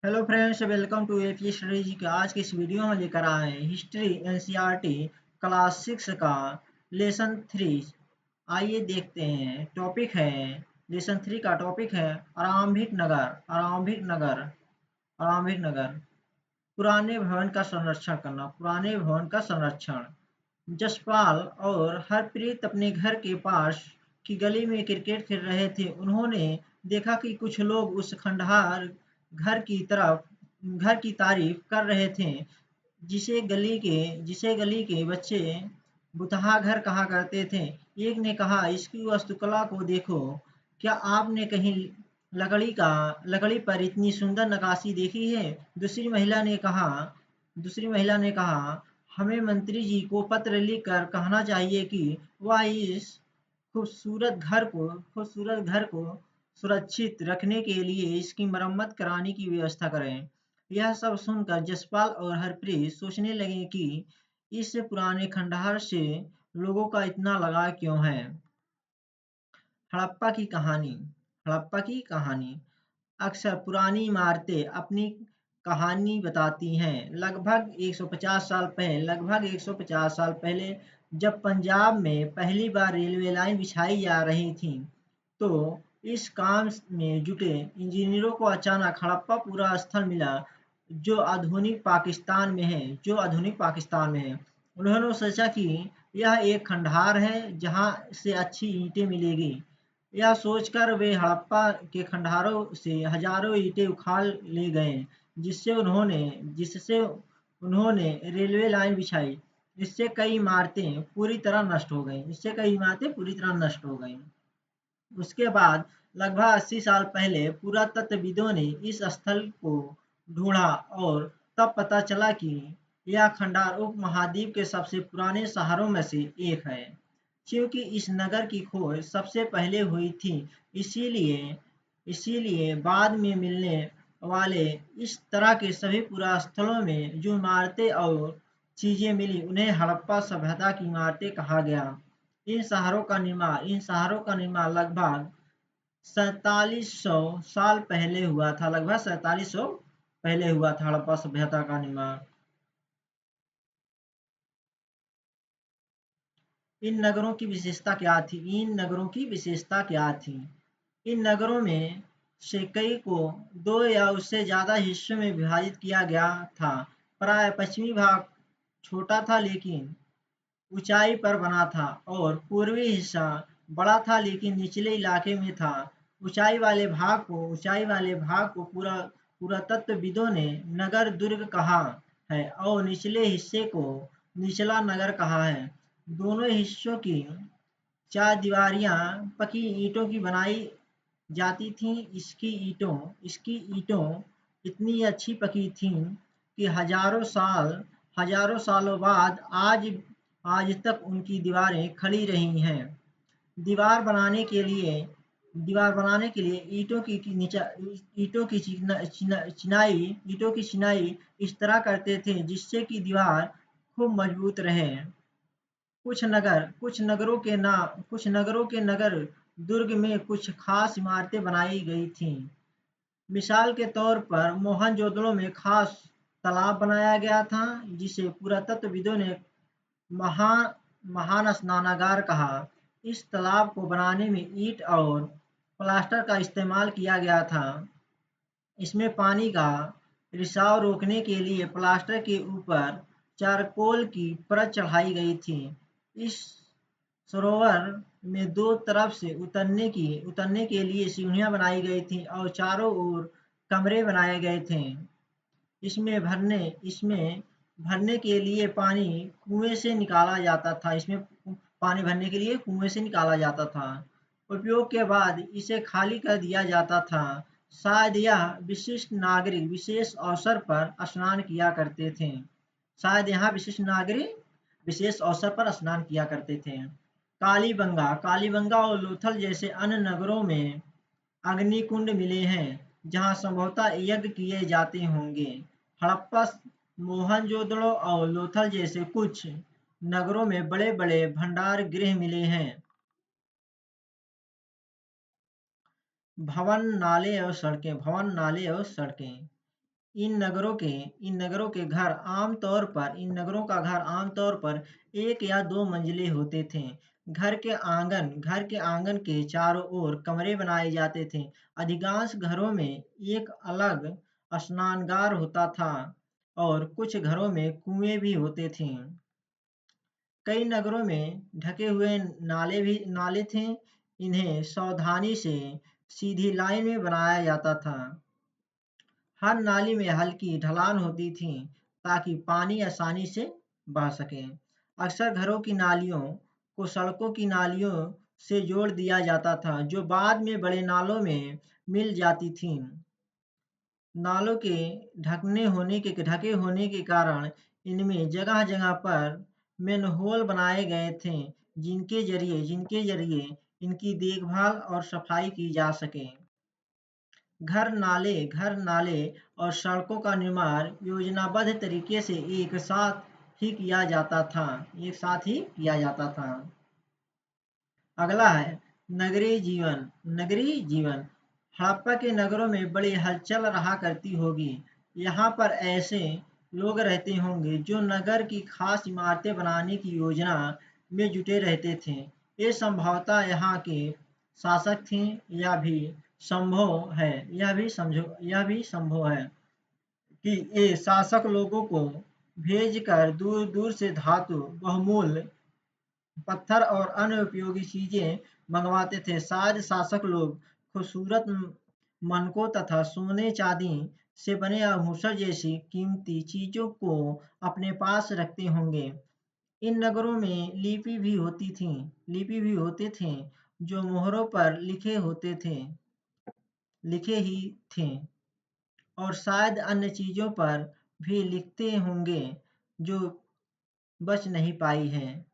Hello friends, welcome to AP studies के आज की इस वीडियो में लेकर आए हैं हिस्ट्री एनसीईआरटी क्लास 6 का लेसन 3। आइए देखते हैं। टॉपिक है लेसन 3 का टॉपिक है आरंभिक नगर। आरंभिक नगर पुराने भवन का संरक्षण करना। पुराने भवन का संरक्षण। जसपाल और हरप्रीत अपने घर के पास की गली में क्रिकेट खेल रहे थे। उन्होंने देखा कि कुछ लोग उस खंडहर घर की तारीफ कर रहे थे जिसे गली के बच्चे बुतहा घर कहा करते थे। एक ने कहा, इसकी वास्तुकला को देखो, क्या आपने कहीं लकड़ी पर इतनी सुंदर नक्काशी देखी है? दूसरी महिला ने कहा, हमें मंत्री जी को पत्र लिखकर कहना चाहिए कि वह इस खूबसूरत घर को सुरक्षित रखने के लिए इसकी मरम्मत कराने की व्यवस्था करें। यह सब सुनकर जसपाल और हरप्रीत सोचने लगे कि इस पुराने खंडहर से लोगों का इतना लगाव क्यों है। हड़प्पा की कहानी। हड़प्पा की कहानी। अक्सर पुरानी इमारतें अपनी कहानी बताती हैं। लगभग 150 साल पहले जब पंजाब में पहली बार रेलवे लाइन बिछाई जा रही थी, तो इस काम में जुटे इंजीनियरों को अचानक हड़प्पा पूरा स्थल मिला जो आधुनिक पाकिस्तान में है। उन्होंने सोचा कि यह एक खंडहर है जहां से अच्छी ईंटें मिलेगी। यह सोचकर वे हड़प्पा के खंडहरों से हजारों ईंटें उखाड़ ले गए, जिससे उन्होंने रेलवे लाइन बिछाई। इससे कई इमारतें पूरी तरह नष्ट हो गईं। उसके बाद लगभग 80 साल पहले पुरातत्वविदों ने इस स्थल को ढूंढा और तब पता चला कि यह खंडहर उपमहाद्वीप के सबसे पुराने शहरों में से एक है। क्योंकि इस नगर की खोज सबसे पहले हुई थी, इसीलिए इसीलिए बाद में मिलने वाले इस तरह के सभी पुरास्थलों में जो इमारतें और चीजें मिली, उन्हें हड़प्पा सभ्यता की इमारतें कहा गया। इन शहरों का निर्माण लगभग 4700 साल पहले हुआ था। हड़प्पा सभ्यता का निर्माण। इन नगरों की विशेषता क्या थी? इन नगरों में से कई को दो या उससे ज़्यादा हिस्सों में विभाजित किया गया था। प्राय पश्चिमी भाग छोटा था लेकिन ऊंचाई पर बना था, और पूर्वी हिस्सा बड़ा था लेकिन निचले इलाके में था। ऊंचाई वाले भाग को पुरातत्वविदों ने नगर दुर्ग कहा है और निचले हिस्से को निचला नगर कहा है। दोनों हिस्सों की चारदीवारियां पकी ईंटों की बनाई जाती थीं। इसकी ईंटों इतनी अच्छी पकी थीं कि हजारों सालों बाद आज तक उनकी दीवारें खड़ी रही हैं। दीवार बनाने के लिए ईंटों की चिनाई इस तरह करते थे जिससे कि दीवार खूब मजबूत रहे। कुछ नगरों के नगर दुर्ग में कुछ खास इमारतें बनाई गई थीं। मिसाल के तौर पर मोहनजोदड़ो में खास तालाब बनाया गया था, जिसे पुरातत्वविदों ने महा महान स्नानागार कहा। इस तालाब को बनाने में ईंट और प्लास्टर का इस्तेमाल किया गया था। इसमें पानी का रिसाव रोकने के लिए प्लास्टर के ऊपर चारकोल की परत चढ़ाई गई थी। इस सरोवर में दो तरफ से उतरने के लिए सीढ़ियां बनाई गई थीं और चारों ओर कमरे बनाए गए थे। इसमें भरने के लिए पानी कुएं से निकाला जाता था। उपयोग के बाद इसे खाली कर दिया जाता था। शायद यहाँ विशिष्ट नागरिक विशेष अवसर पर स्नान किया करते थे। कालीबंगा और लोथल जैसे अन्य नगरों में अग्निकुंड मिले हैं जहां संभवतः यज्ञ किए जाते होंगे। हड़प्पा, मोहनजोदड़ो और लोथल जैसे कुछ नगरों में बड़े-बड़े भंडार गृह मिले हैं। भवन, नाले और सड़कें। इन नगरों के घर आमतौर पर इन नगरों का घर आमतौर पर एक या दो मंजिले होते थे। घर के आंगन के चारों ओर कमरे बनाए जाते थे। अधिकांश घरों में एक अलग स्नानगार होता था और कुछ घरों में कुएं भी होते थे। कई नगरों में ढके हुए नाले थे। इन्हें सावधानी से सीधी लाइन में बनाया जाता था। हर नाली में हल्की ढलान होती थी ताकि पानी आसानी से बह सके। अक्सर घरों की नालियों को सड़कों की नालियों से जोड़ दिया जाता था, जो बाद में बड़े नालों में मिल जाती थीं। नालों के ढके होने के कारण इनमें जगह-जगह पर मैनहोल बनाए गए थे, जिनके जरिए इनकी देखभाल और सफाई की जा सके। घर नाले और सड़कों का निर्माण योजनाबद्ध तरीके से एक साथ ही किया जाता था। अगला है नगरीय जीवन। हड़प्पा के नगरों में बड़ी हलचल रहा करती होगी। यहाँ पर ऐसे लोग रहते होंगे जो नगर की खास इमारतें बनाने की योजना में जुटे रहते थे। ये संभवतः यहाँ के शासक थे। यह भी संभव है कि ये शासक लोगों को भेजकर दूर-दूर से धातु, बहुमूल्य पत्थर और अन्य उपयोगी चीजें मंगवाते थे। शायद शासक लोग खूबसूरत मनकों तथा सोने चांदी से बने आभूषण जैसी कीमती चीजों को अपने पास रखते होंगे। इन नगरों में लिपि भी होते थे जो मोहरों पर लिखे ही थे और शायद अन्य चीजों पर भी लिखते होंगे जो बच नहीं पाई हैं।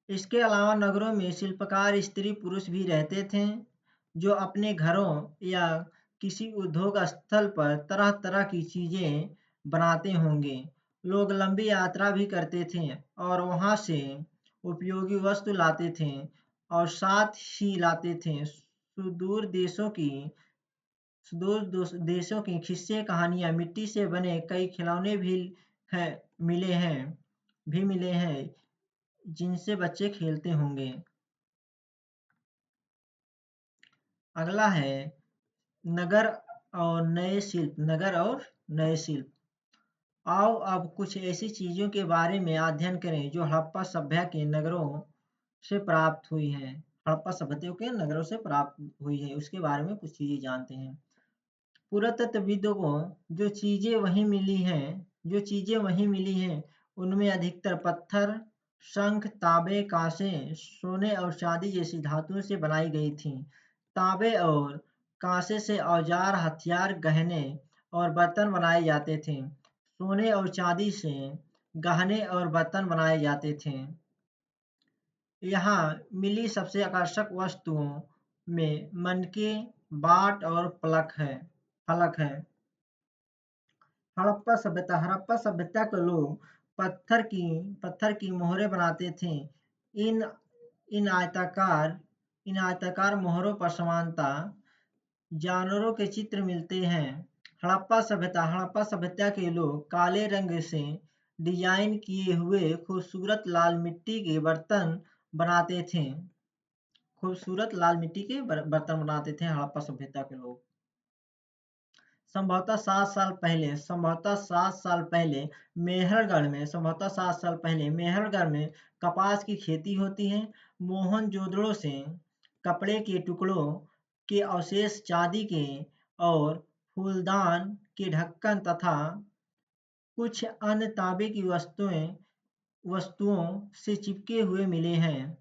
इसके अलावा नगरों में शिल्पकार स्त्री पुरुष भी रहते थे जो अपने घरों या किसी उद्योग स्थल पर तरह तरह की चीजें बनाते होंगे। लोग लंबी यात्रा भी करते थे और वहां से उपयोगी वस्तु लाते थे और साथ ही लाते थे सुदूर देशों की किस्से कहानियां। मिट्टी से बने कई खिलौने हैं मिले हैं जिनसे बच्चे खेलते होंगे। अगला है नगर नगर और नए शिल्प। आओ अब कुछ ऐसी चीजों के बारे में अध्ययन करें जो हड़प्पा सभ्यता के नगरों से प्राप्त हुई हैं। हड़प्पा सभ्यता के नगरों से प्राप्त हुई है, उसके बारे में कुछ चीजें जानते हैं। पुरातत्वविदों को जो चीजें वहीं मिली हैं, उनमें अधिकतर पत्थर, शंख, तांबे, कांसे, सोने और चांदी जैसी धातुओं से बनाई गई थीं। तांबे और कांसे से औजार, हथियार, गहने और बर्तन बनाए जाते थे। सोने और चांदी से गहने और बर्तन बनाए जाते थे। यहाँ मिली सबसे आकर्षक वस्तुओं में मनके, बाट और फलक है। हड़प्पा सभ्यता के लोग पत्थर की मोहरें बनाते थे। इन इन आयताकार मोहरों पर सामान्यतः जानवरों के चित्र मिलते हैं। हड़प्पा सभ्यता के लोग काले रंग से डिजाइन किए हुए खूबसूरत लाल मिट्टी के बर्तन बनाते थे। हड़प्पा सभ्यता के लोग संभवतः 7 साल पहले मेहरगढ़ में कपास की खेती होती है। मोहनजोदड़ो से कपड़े के टुकड़ों के अवशेष चांदी के और फूलदान के ढक्कन तथा कुछ अन्य तांबे की वस्तुओं से चिपके हुए मिले हैं।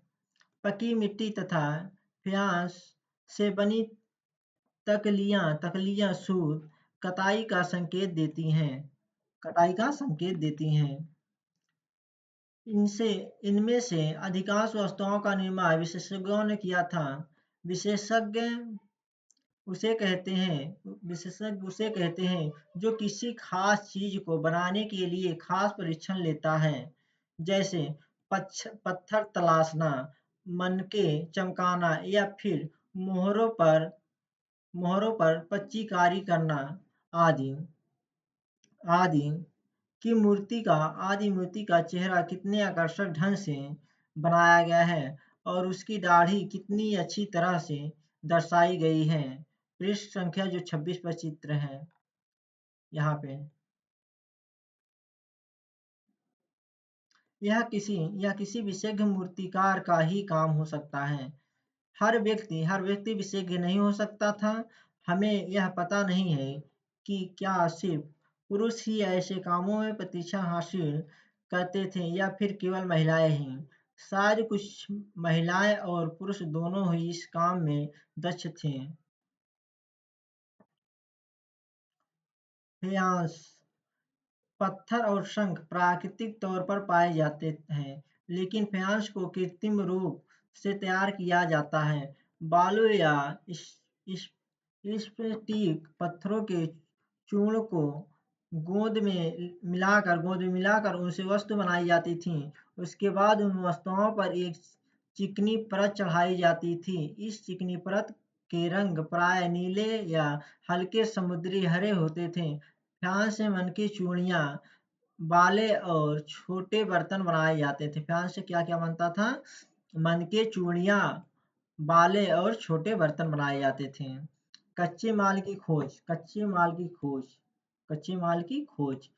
पकी मिट्टी तथा फ्यांस से बनी तकलियां सूत कटाई का संकेत देती हैं। इनमें से अधिकांश वस्तुओं का निर्माण विशेषज्ञों ने किया था। विशेषज्ञ उसे कहते हैं जो किसी खास चीज को बनाने के लिए खास परीक्षण लेता है, जैसे पत्थर तलाशना, मनके चमकाना या फिर मोहरों पर पच्चीकारी करना आदि। आदि आदि मूर्ति का चेहरा कितने आकर्षक ढंग से बनाया गया है और उसकी दाढ़ी कितनी अच्छी तरह से दर्शाई गई है। पृष्ठ संख्या जो 26 पर चित्र है यहाँ पे। यह किसी विशेषज्ञ मूर्तिकार का ही काम हो सकता है। हर व्यक्ति विशेषज्ञ नहीं हो सकता था। हमें यह पता नहीं है कि क्या सिर्फ पुरुष ही ऐसे कामों में प्रतिष्ठा हासिल करते थे या फिर केवल महिलाएं ही। शायद कुछ महिलाएं और पुरुष दोनों ही इस काम में दक्ष थे। फेयांस पत्थर और शंख प्राकृतिक तौर पर पाए जाते हैं, लेकिन फेयांस को कृत्रिम रूप से तैयार किया जाता है। बालू या इस स्फटिक पत्थरों के चूर्ण को गोंद में मिलाकर उनसे वस्तु बनाई जाती थी। उसके बाद उन वस्तुओं पर एक चिकनी परत चढ़ाई जाती थी। इस चिकनी परत के रंग प्राय नीले या हल्के समुद्री हरे होते थे। फ्रांस से मन की चूड़ियाँ, बाले और छोटे बर्तन बनाए जाते थे। फ्रांस से क्या क्या बनता था? मन के चूड़ियाँ, बाले और छोटे बर्तन बनाए जाते थे। कच्चे माल की खोज कच्चे माल की खोज कच्चे माल की खोज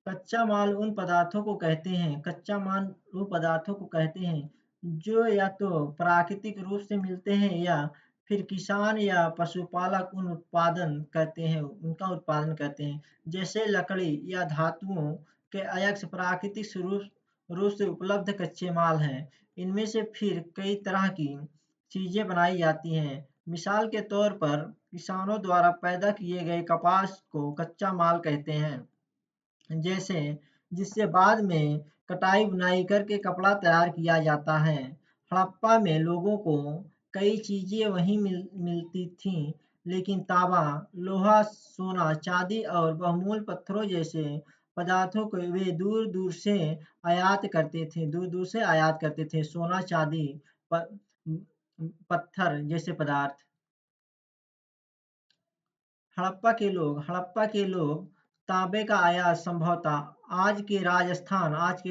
कच्चा माल उन पदार्थों को कहते हैं कच्चा माल वो पदार्थों को कहते हैं जो या तो प्राकृतिक रूप से मिलते हैं या फिर किसान या पशुपालक उनका उत्पादन करते हैं। जैसे लकड़ी या धातुओं के अयस्क प्राकृतिक रूप से उपलब्ध कच्चे माल हैं। इनमें से फिर कई तरह की चीजें बनाई जाती हैं। मिसाल के तौर पर किसानों द्वारा पैदा किए गए कपास को कच्चा माल कहते हैं, जैसे जिससे बाद में कटाई बुनाई करके कपड़ा तैयार किया जाता है। हड़प्पा में लोगों को कई चीजें वहीं मिलती थीं, लेकिन तांबा, लोहा, सोना, चांदी और बहुमूल्य पत्थरों जैसे पदार्थों को वे दूर दूर से आयात करते थे। सोना, चांदी, पत्थर जैसे पदार्थ। हड़प्पा के लोग तांबे का आयात संभवतः आज के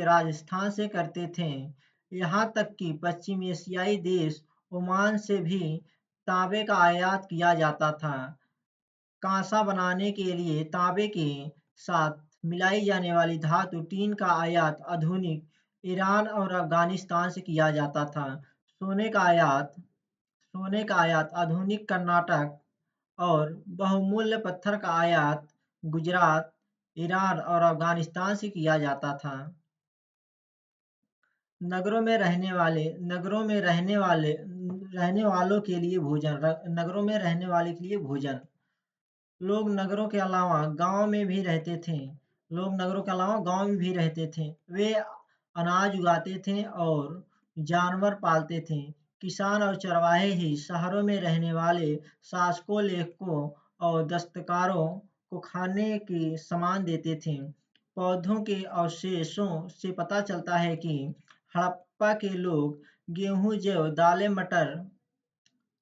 राजस्थान से करते थे। यहाँ तक कि पश्चिमी एशियाई देश ओमान से भी तांबे का आयात किया जाता था। कांसा बनाने के लिए तांबे के साथ मिलाई जाने वाली धातु टीन का आयात आधुनिक ईरान और अफगानिस्तान से किया जाता था। सोने का आयात आधुनिक कर्नाटक और बहुमूल्य पत्थर का आयात गुजरात, ईरान और अफगानिस्तान से किया जाता था। रहने वालों के लिए भोजन। लोग नगरों के अलावा गांव में भी रहते थे। वे अनाज उगाते थे और जानवर पालते थे। किसान और चरवाहे ही शहरों में रहने वाले शासकों, लेखकों और दस्तकारों को खाने के सामान देते थे। पौधों के अवशेषों से पता चलता है कि हड़प्पा के लोग गेहूं, जौ, दालें, मटर,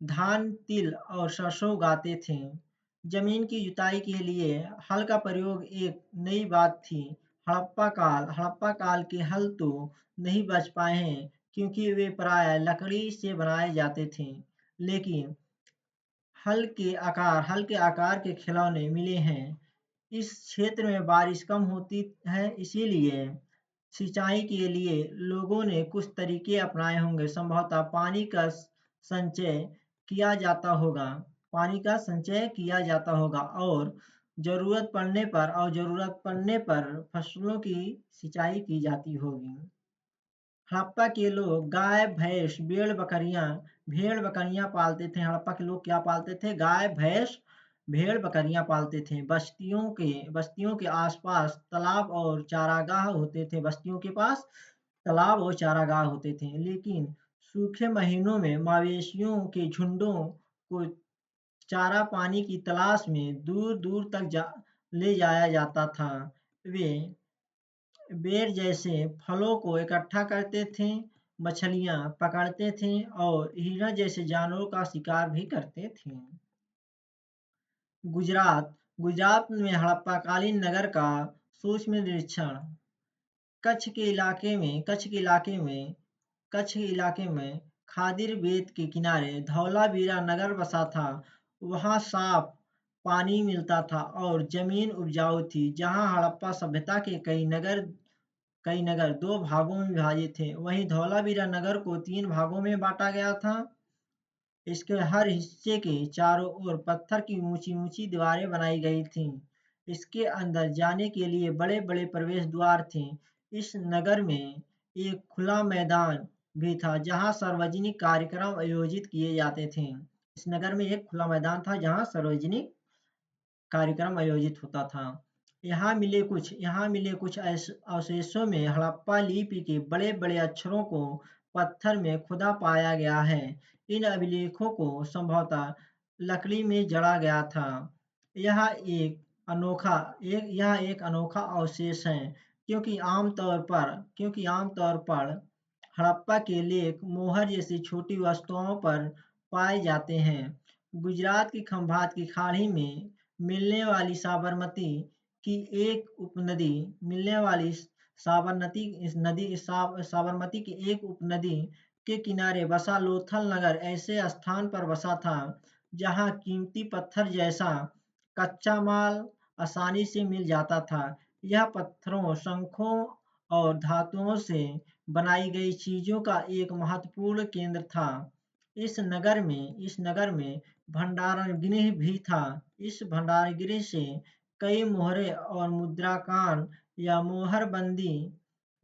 धान, तिल और सरसों उगाते थे। जमीन की जुताई के लिए हल का प्रयोग एक नई बात थी। हड़प्पा काल के हल तो नहीं बच पाए हैं क्योंकि वे प्राय लकड़ी से बनाए जाते थे, लेकिन हल के आकार के खिलौने मिले हैं। इस क्षेत्र में बारिश कम होती है, इसीलिए सिंचाई के लिए लोगों ने कुछ तरीके अपनाए होंगे। संभवतः संचय पानी का संचय किया जाता होगा और ज़रूरत पड़ने पर फसलों की सिंचाई की जाती होगी। हड़प्पा के लोग गाय, भैंस, भेड़ बकरियां पालते थे। हड़प्पा के लोग क्या पालते थे? गाय, भैंस, भेड़ बकरियां पालते थे। बस्तियों के आसपास तालाब और चारागाह होते थे। बस्तियों के पास तालाब और चारागाह होते थे, लेकिन सूखे महीनों में मवेशियों के झुंडों को चारा पानी की तलाश में दूर दूर तक ले जाया जाता था। वे बेर जैसे फलों को इकट्ठा करते थे, मछलियां पकड़ते थे और हिरण जैसे जानवरों का शिकार भी करते थे। गुजरात गुजरात में हड़प्पाकालीन नगर का सूक्ष्म निरीक्षण। कच्छ के इलाके में खादिर बेट के किनारे धौलावीरा नगर बसा था। वहाँ साफ पानी मिलता था और जमीन उपजाऊ थी। जहाँ हड़प्पा सभ्यता के कई नगर दो भागों में विभाजित थे, वहीं धौलावीरा नगर को 3 भागों में बांटा गया था। इसके हर हिस्से के चारों ओर पत्थर की ऊंची-ऊंची दीवारें बनाई गई थीं। इसके अंदर जाने के लिए बड़े-बड़े प्रवेश द्वार थे। इस नगर में एक खुला मैदान भी था जहां सार्वजनिक कार्यक्रम आयोजित किए जाते थे। इस नगर में एक खुला मैदान था जहां सार्वजनिक कार्यक्रम आयोजित होता था। यहाँ मिले कुछ अवशेषों में हड़प्पा लिपि के बड़े-बड़े अक्षरों को पत्थर में खुदा पाया गया है। इन अभिलेखों को संभवतः लकड़ी में जड़ा गया था। यह एक अनोखा अवशेष है क्योंकि आमतौर पर हड़प्पा के लेख मोहर जैसी छोटी वस्तुओं पर पाए जाते हैं। गुजरात की खंभात की खाड़ी में मिलने वाली साबरमती की एक उपनदी साबरमती की एक उपनदी के किनारे बसा लोथल नगर ऐसे स्थान पर बसा था जहां कीमती पत्थर जैसा कच्चा माल आसानी से मिल जाता था। यह पत्थरों, शंखों और धातुओं से बनाई गई चीजों का एक महत्वपूर्ण केंद्र था। इस नगर में भंडारगृह भी था। इस भंडारगृह से कई मोहरें और मुद्राकान या मोहरबंदी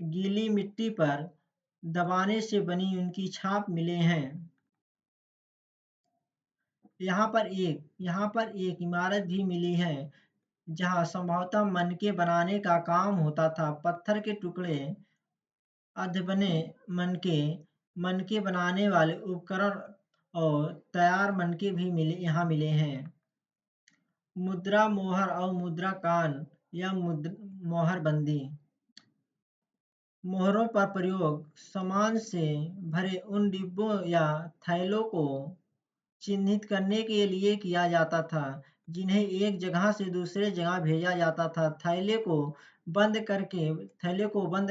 गीली मिट्टी पर दबाने से बनी उनकी छाप मिले हैं। यहाँ पर एक इमारत भी मिली है जहाँ संभवतः मनके बनाने का काम होता था। पत्थर के टुकड़े, अधबने मनके बनाने वाले उपकरण और तैयार मनके भी यहाँ मिले हैं। मुद्रा मोहर और मुद्राकान या मोहरबंदी। मोहरों पर प्रयोग सामान से भरे उन डिब्बों या थैलों को चिन्हित करने के लिए किया जाता था जिन्हें एक जगह से दूसरे जगह भेजा जाता था। थैले को बंद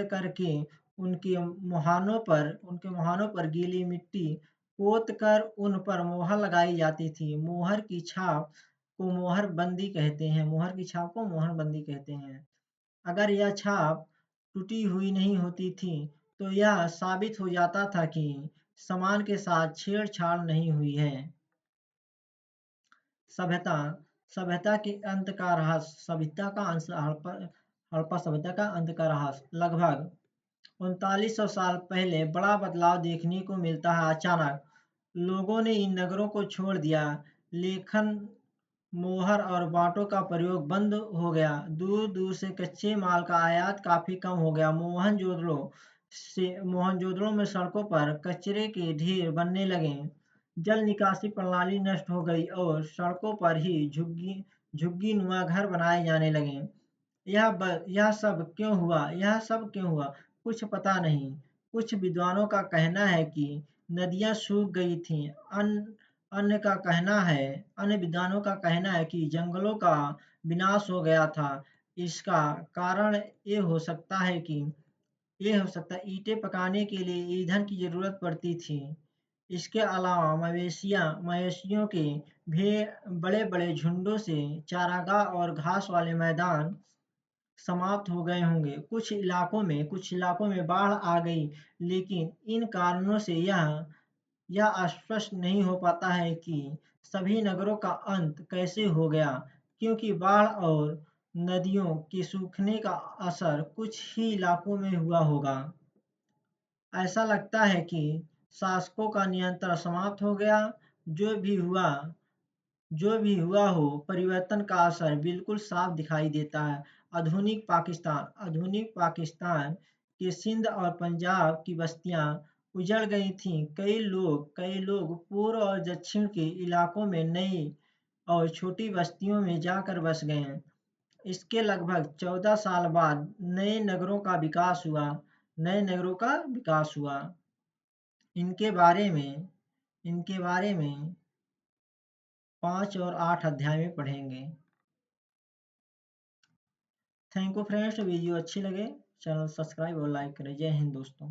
करके उनके मुहानों पर गीली मिट्टी पोत कर उन पर मोहर लगाई जाती थी। मोहर की छाप को मोहरबंदी कहते हैं। अगर यह छाप टूटी हुई नहीं होती थी तो यह साबित हो जाता था कि सामान के साथ छेड़छाड़ नहीं हुई है। सभ्यता के अंत का रहस्य। हड़प्पा सभ्यता का अंत का रहस्य। लगभग 3900 साल पहले बड़ा बदलाव देखने को मिलता है। अचानक लोगों ने इन नगरों को छोड़ दिया। लेखन, मोहर और बांटों का प्रयोग बंद हो गया। दूर दूर से कच्चे माल का आयात काफी कम हो गया। मोहनजोदड़ो में सड़कों पर कचरे के ढेर बनने लगे। जल निकासी प्रणाली नष्ट हो गई और सड़कों पर ही झुग्गी नुमा घर बनाए जाने लगे। यह सब क्यों हुआ? कुछ पता नहीं। कुछ विद्वानों का कहना है कि नदियां सूख गई थीं। अन्य विद्वानों का कहना है कि जंगलों का विनाश हो गया था। इसका कारण ये हो सकता है ईंटें पकाने के लिए ईंधन की जरूरत पड़ती थी। इसके अलावा मवेशियों के बड़े-बड़े झुंडों से चारागाह और घास वाले मैदान समाप्त हो गए होंगे। कुछ इलाकों में बाढ़ आ गई, लेकिन इन कारणों से यह स्पष्ट नहीं हो पाता है कि सभी नगरों का अंत कैसे हो गया, क्योंकि बाढ़ और नदियों के सूखने का असर कुछ ही इलाकों में हुआ होगा। ऐसा लगता है कि शासकों का नियंत्रण समाप्त हो गया। जो भी हुआ हो, परिवर्तन का असर बिल्कुल साफ दिखाई देता है। आधुनिक पाकिस्तान के सिंध और पंजाब की बस्तियां उजड़ गई थीं। कई लोग पूर्व और दक्षिण के इलाकों में नई और छोटी बस्तियों में जाकर बस गए। इसके लगभग 14 साल बाद नए नगरों का विकास हुआ। इनके बारे में 5 और 8 अध्याय में पढ़ेंगे। थैंक यू फ्रेंड्स, वीडियो अच्छी लगे चैनल सब्सक्राइब और लाइक करें। जय हिंद दोस्तों।